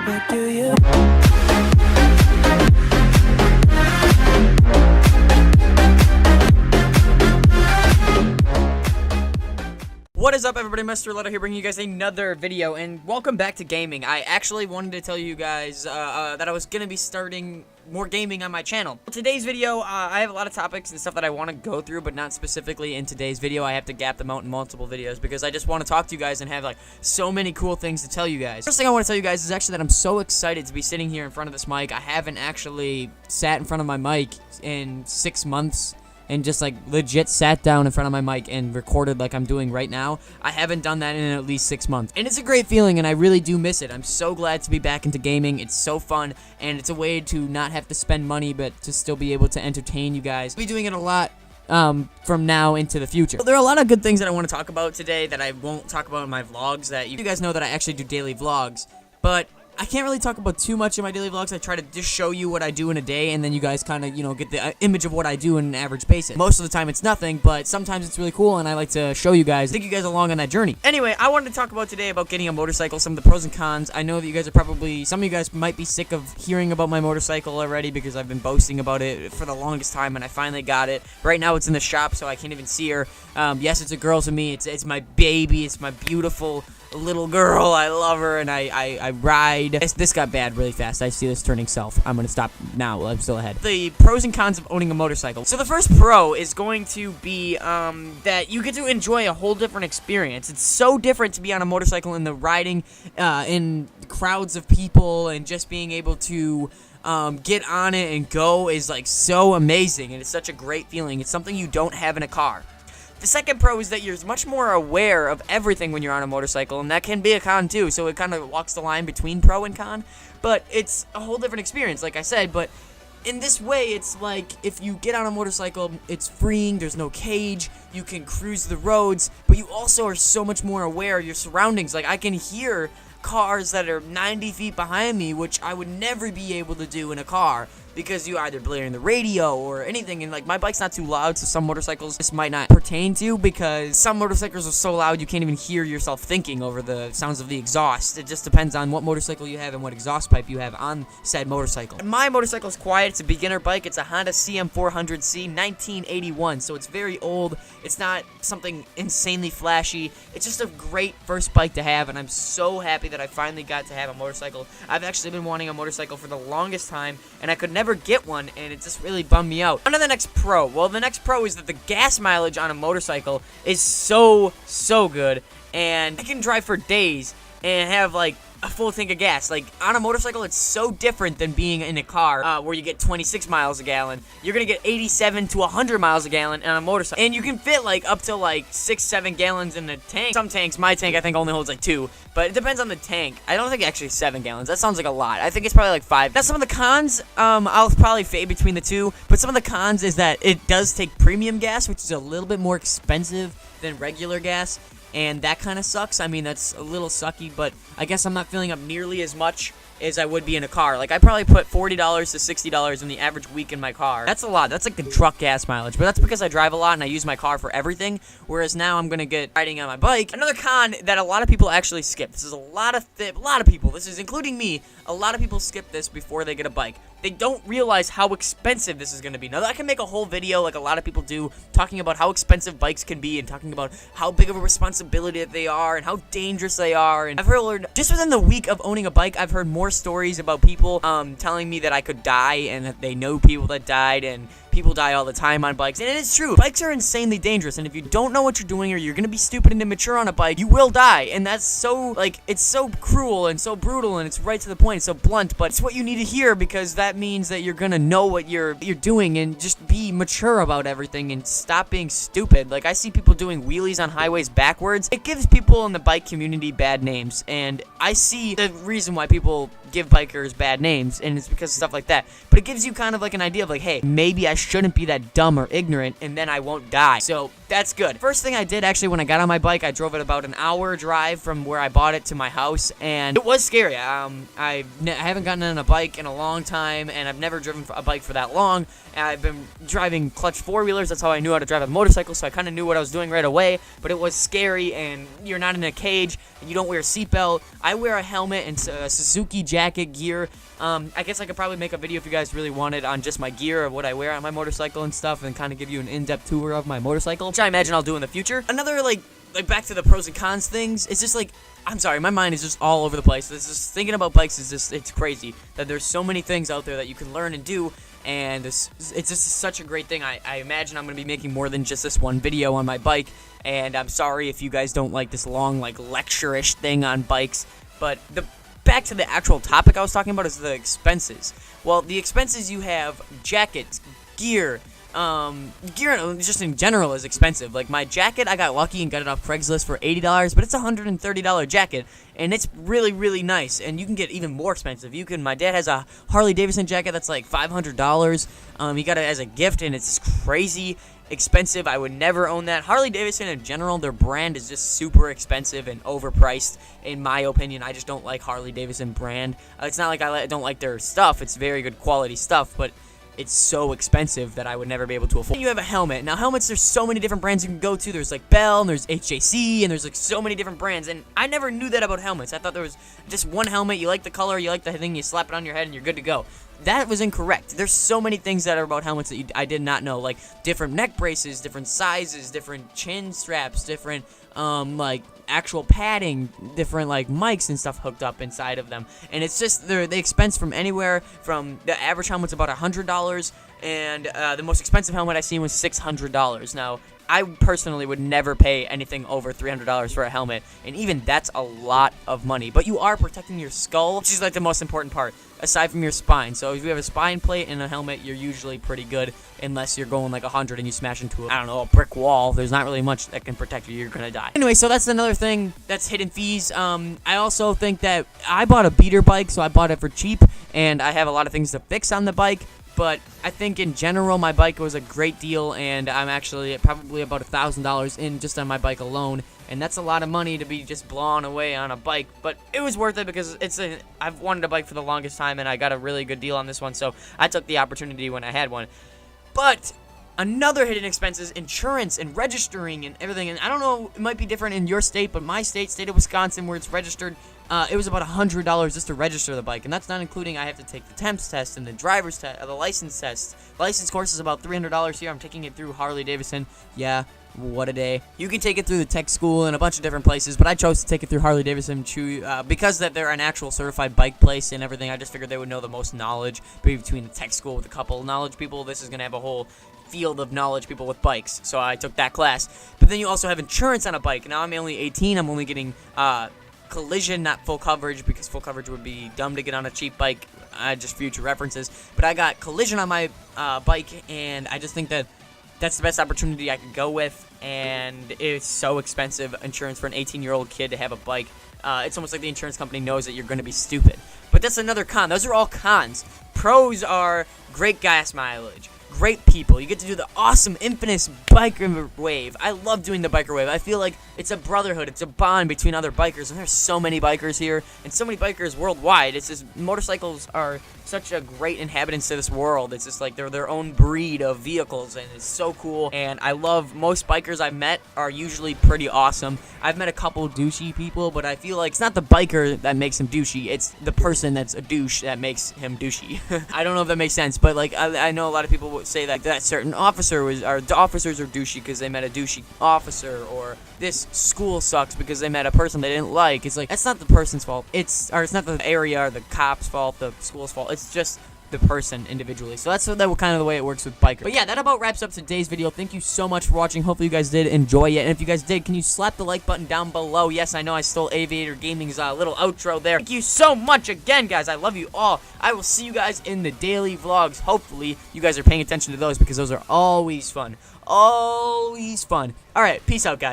What do you? What is up, everybody? Mr. Leto here, bringing you guys another video, and welcome back to gaming. I actually wanted to tell you guys that I was going to be starting more gaming on my channel. Today's video, I have a lot of topics and stuff that I want to go through, but not specifically in today's video. I have to gap them out in multiple videos because I just want to talk to you guys and have like so many cool things to tell you guys. First thing I want to tell you guys is actually that I'm so excited to be sitting here in front of this mic. I haven't actually sat in front of my mic in 6 months. And just like legit sat down in front of my mic and recorded like I'm doing right now. I haven't done that in at least 6 months. And it's a great feeling, and I really do miss it. I'm so glad to be back into gaming. It's so fun, and it's a way to not have to spend money, but to still be able to entertain you guys. I'll be doing it a lot from now into the future. There are a lot of good things that I want to talk about today that I won't talk about in my vlogs. That you guys know that I actually do daily vlogs, but I can't really talk about too much in my daily vlogs. I try to just show you what I do in a day, and then you guys kind of, you know, get the image of what I do on an average basis. Most of the time it's nothing, but sometimes it's really cool, and I like to show you guys, take you guys along on that journey. Anyway, I wanted to talk about today about getting a motorcycle, some of the pros and cons. I know that you guys are probably, some of you guys might be sick of hearing about my motorcycle already because I've been boasting about it for the longest time, and I finally got it. Right now it's in the shop, so I can't even see her. Yes, it's a girl to me. It's my baby. It's my beautiful little girl. I love her, and I ride. This got bad really fast. I see this turning south. I'm gonna stop now. I'm still ahead. The pros and cons of owning a motorcycle. So the first pro is going to be that you get to enjoy a whole different experience. It's so different to be on a motorcycle in the riding in crowds of people, and just being able to get on it and go is like so amazing, and it's such a great feeling. It's something you don't have in a car. The second pro is that you're much more aware of everything when you're on a motorcycle, and that can be a con too, so it kind of walks the line between pro and con, but it's a whole different experience, like I said. But in this way, it's like if you get on a motorcycle, it's freeing, there's no cage, you can cruise the roads, but you also are so much more aware of your surroundings. Like, I can hear cars that are 90 feet behind me, which I would never be able to do in a car, because you either blaring the radio or anything, and like my bike's not too loud, so some motorcycles this might not pertain to, because some motorcycles are so loud you can't even hear yourself thinking over the sounds of the exhaust. It just depends on what motorcycle you have and what exhaust pipe you have on said motorcycle. My motorcycle is quiet. It's a beginner bike. It's a Honda CM400C 1981, so it's very old. It's not something insanely flashy. It's just a great first bike to have, and I'm so happy that I finally got to have a motorcycle. I've actually been wanting a motorcycle for the longest time, and I could never get one, and it just really bummed me out. On to the next pro. Well, the next pro is that the gas mileage on a motorcycle is so good, and I can drive for days and have like a full tank of gas. Like, on a motorcycle, it's so different than being in a car where you get 26 miles a gallon. You're gonna get 87 to 100 miles a gallon on a motorcycle, and you can fit like up to like 6-7 gallons in a tank. Some tanks, my tank I think only holds like 2, but it depends on the tank. I don't think actually 7 gallons. That sounds like a lot. I think it's probably like 5. Now, some of the cons, I'll probably fade between the two, but some of the cons is that it does take premium gas, which is a little bit more expensive than regular gas, and that kind of sucks. I mean, that's a little sucky, but I guess I'm not filling up nearly as much as I would be in a car. Like, I probably put $40 to $60 in the average week in my car. That's a lot. That's like the truck gas mileage, but that's because I drive a lot and I use my car for everything, whereas now I'm gonna get riding on my bike. Another con that a lot of people actually skip. This is a lot of people. This is including me. A lot of people skip this before they get a bike. They don't realize how expensive this is going to be. Now, I can make a whole video, like a lot of people do, talking about how expensive bikes can be and talking about how big of a responsibility that they are and how dangerous they are. And I've heard, just within the week of owning a bike, I've heard more stories about people telling me that I could die, and that they know people that died, and people die all the time on bikes. And it's true. Bikes are insanely dangerous, and if you don't know what you're doing, or you're going to be stupid and immature on a bike, you will die. And that's so, like, it's so cruel and so brutal, and it's right to the point. It's so blunt, but it's what you need to hear, because that means that you're gonna know what you're doing, and just be mature about everything and stop being stupid. Like, I see people doing wheelies on highways backwards. It gives people in the bike community bad names, and I see the reason why people give bikers bad names, and it's because of stuff like that. But it gives you kind of like an idea of like, hey, maybe I shouldn't be that dumb or ignorant, and then I won't die. So that's good. First thing I did actually when I got on my bike, I drove it about an hour drive from where I bought it to my house, and it was scary. I haven't gotten on a bike in a long time, and I've never driven a bike for that long. And I've been driving clutch four-wheelers. That's how I knew how to drive a motorcycle, so I kind of knew what I was doing right away. But it was scary, and you're not in a cage, and you don't wear a seatbelt. I wear a helmet and Suzuki jacket gear. I guess I could probably make a video if you guys really wanted on just my gear or what I wear on my motorcycle and stuff, and kind of give you an in-depth tour of my motorcycle, which I imagine I'll do in the future. Another, like back to the pros and cons things, it's just like, I'm sorry, my mind is just all over the place. It's just thinking about bikes is just, it's crazy that there's so many things out there that you can learn and do, and it's just such a great thing. I imagine I'm going to be making more than just this one video on my bike, and I'm sorry if you guys don't like this long, like, lecture-ish thing on bikes, but back to the actual topic I was talking about is the expenses. Well, the expenses you have, jackets, gear just in general is expensive. Like my jacket, I got lucky and got it off Craigslist for $80, but it's a $130 jacket, and it's really, really nice, and you can get even more expensive. My dad has a Harley Davidson jacket that's like $500. He got it as a gift, and it's crazy expensive. I would never own that. Harley Davidson in general, their brand is just super expensive and overpriced, in my opinion. I just don't like Harley Davidson brand. It's not like I don't like their stuff. It's very good quality stuff, but it's so expensive that I would never be able to afford. You have a helmet. Now, helmets, there's so many different brands you can go to. There's like Bell, and there's HJC, and there's like so many different brands, and I never knew that about helmets. I thought there was just one helmet. You like the color, you like the thing, you slap it on your head, and you're good to go. That was incorrect. There's so many things that are about helmets that I did not know, like different neck braces, different sizes, different chin straps, different like actual padding, different like mics and stuff hooked up inside of them, and it's just they expense from anywhere from the average helmet's about $100, and the most expensive helmet I seen was $600. Now, I personally would never pay anything over $300 for a helmet, and even that's a lot of money. But you are protecting your skull, which is like the most important part, aside from your spine. So if you have a spine plate and a helmet, you're usually pretty good, unless you're going like 100 and you smash into a brick wall. There's not really much that can protect you. You're gonna die. Anyway, so that's another thing that's hidden fees. I also think that I bought a beater bike, so I bought it for cheap, and I have a lot of things to fix on the bike. But I think in general, my bike was a great deal, and I'm actually probably about $1,000 in just on my bike alone, and that's a lot of money to be just blown away on a bike. But it was worth it because I've wanted a bike for the longest time, and I got a really good deal on this one, so I took the opportunity when I had one. But another hidden expense is insurance and registering and everything. And I don't know, it might be different in your state, but my state of Wisconsin, where it's registered, it was about $100 just to register the bike, and that's not including I have to take the temps test and the driver's test, the license test. The license course is about $300 here. I'm taking it through Harley Davidson. Yeah, what a day. You can take it through the tech school and a bunch of different places, but I chose to take it through Harley Davidson because that they're an actual certified bike place and everything. I just figured they would know the most knowledge between the tech school with a couple of knowledge people. This is going to have a whole field of knowledge people with bikes, so I took that class. But then you also have insurance on a bike. Now I'm only 18. I'm only getting collision, not full coverage, because full coverage would be dumb to get on a cheap bike, just future references. But I got collision on my bike, and I just think that that's the best opportunity I could go with, and it's so expensive insurance for an 18-year-old kid to have a bike. It's almost like the insurance company knows that you're going to be stupid. But that's another con. Those are all cons. Pros are great gas mileage, great people. You get to do the awesome, infamous biker wave. I love doing the biker wave. I feel like it's a brotherhood. It's a bond between other bikers, and there's so many bikers here, and so many bikers worldwide. It's just, motorcycles are such a great inhabitants to this world. It's just like they're their own breed of vehicles, and it's so cool. And I love most bikers I've met are usually pretty awesome. I've met a couple douchey people, but I feel like it's not the biker that makes him douchey. It's the person that's a douche that makes him douchey. I don't know if that makes sense, but like I know a lot of people would say that certain officers are douchey because they met a douchey officer, or this school sucks because they met a person they didn't like. It's like, that's not the person's fault. It's not the area or the cop's fault, the school's fault. It's just the person individually. So that's kind of the way it works with bikers. But yeah, that about wraps up today's video. Thank you so much for watching. Hopefully you guys did enjoy it. And if you guys did, can you slap the like button down below? Yes, I know I stole Aviator Gaming's little outro there. Thank you so much again, guys. I love you all. I will see you guys in the daily vlogs. Hopefully you guys are paying attention to those, because those are always fun. Always fun. Alright, peace out, guys.